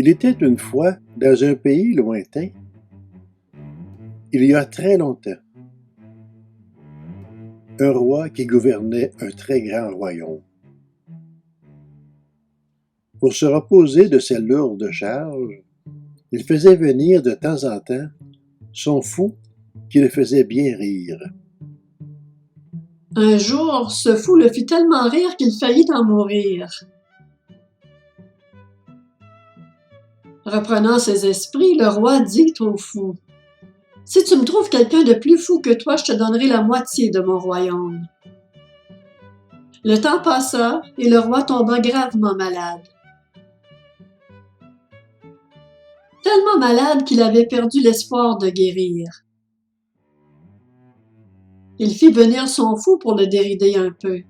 Il était une fois, dans un pays lointain, il y a très longtemps, un roi qui gouvernait un très grand royaume. Pour se reposer de ses lourdes charges, il faisait venir de temps en temps son fou qui le faisait bien rire. Un jour, ce fou le fit tellement rire qu'il faillit en mourir. Reprenant ses esprits, le roi dit au fou: « Si tu me trouves quelqu'un de plus fou que toi, je te donnerai la moitié de mon royaume. » Le temps passa et le roi tomba gravement malade. Tellement malade qu'il avait perdu l'espoir de guérir. Il fit venir son fou pour le dérider un peu.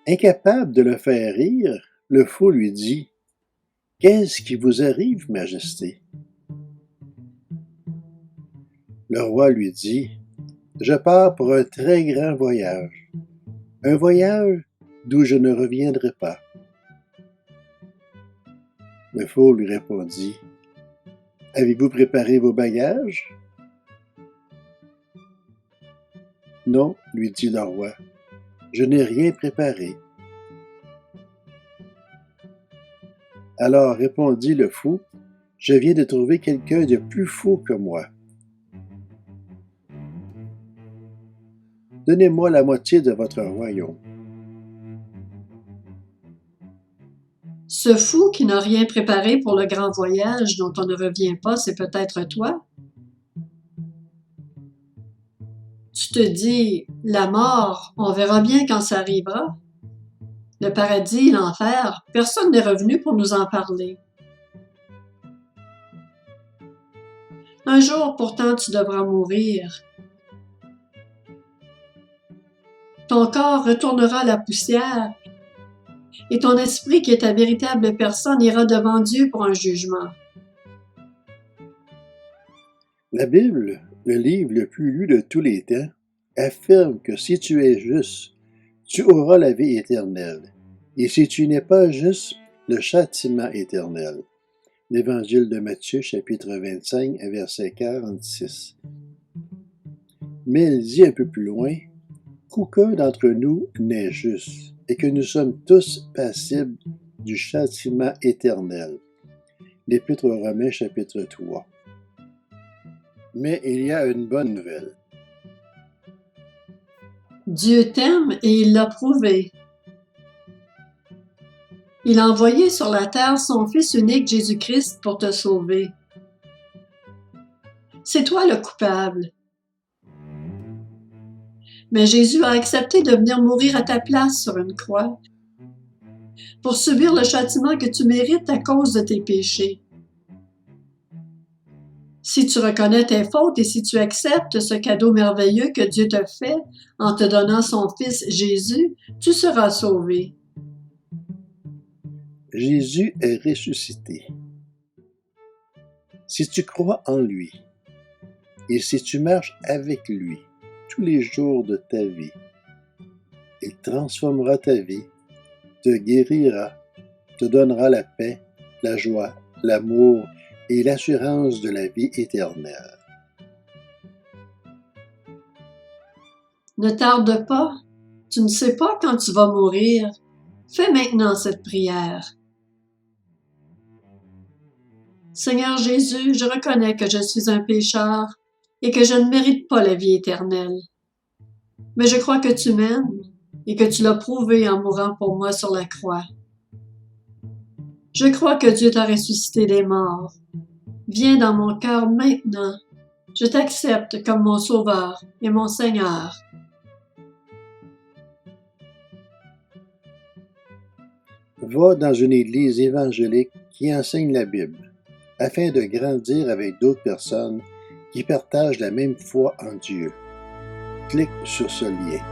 Incapable de le faire rire, le fou lui dit: « Qu'est-ce qui vous arrive, Majesté? » Le roi lui dit: « Je pars pour un très grand voyage, un voyage d'où je ne reviendrai pas. » Le fou lui répondit: « Avez-vous préparé vos bagages? » « Non, lui dit le roi, je n'ai rien préparé. » Alors répondit le fou: « Je viens de trouver quelqu'un de plus fou que moi. Donnez-moi la moitié de votre royaume. » Ce fou qui n'a rien préparé pour le grand voyage dont on ne revient pas, c'est peut-être toi? Tu te dis, la mort, on verra bien quand ça arrivera. Le paradis, l'enfer, personne n'est revenu pour nous en parler. Un jour, pourtant, tu devras mourir. Ton corps retournera à la poussière et ton esprit, qui est ta véritable personne, ira devant Dieu pour un jugement. La Bible, le livre le plus lu de tous les temps, affirme que si tu es juste, tu auras la vie éternelle, et si tu n'es pas juste, le châtiment éternel. L'Évangile de Matthieu, chapitre 25, verset 46. Mais elle dit un peu plus loin qu'aucun d'entre nous n'est juste, et que nous sommes tous passibles du châtiment éternel. L'Épître aux Romains, chapitre 3. Mais il y a une bonne nouvelle. Dieu t'aime et il l'a prouvé. Il a envoyé sur la terre son Fils unique Jésus-Christ pour te sauver. C'est toi le coupable. Mais Jésus a accepté de venir mourir à ta place sur une croix pour subir le châtiment que tu mérites à cause de tes péchés. Si tu reconnais tes fautes et si tu acceptes ce cadeau merveilleux que Dieu te fait en te donnant son Fils Jésus, tu seras sauvé. Jésus est ressuscité. Si tu crois en lui et si tu marches avec lui tous les jours de ta vie, il transformera ta vie, te guérira, te donnera la paix, la joie, l'amour et l'assurance de la vie éternelle. Ne tarde pas, tu ne sais pas quand tu vas mourir. Fais maintenant cette prière. Seigneur Jésus, je reconnais que je suis un pécheur et que je ne mérite pas la vie éternelle. Mais je crois que tu m'aimes et que tu l'as prouvé en mourant pour moi sur la croix. Je crois que Dieu t'a ressuscité des morts. Viens dans mon cœur maintenant. Je t'accepte comme mon Sauveur et mon Seigneur. Va dans une église évangélique qui enseigne la Bible, afin de grandir avec d'autres personnes qui partagent la même foi en Dieu. Clique sur ce lien.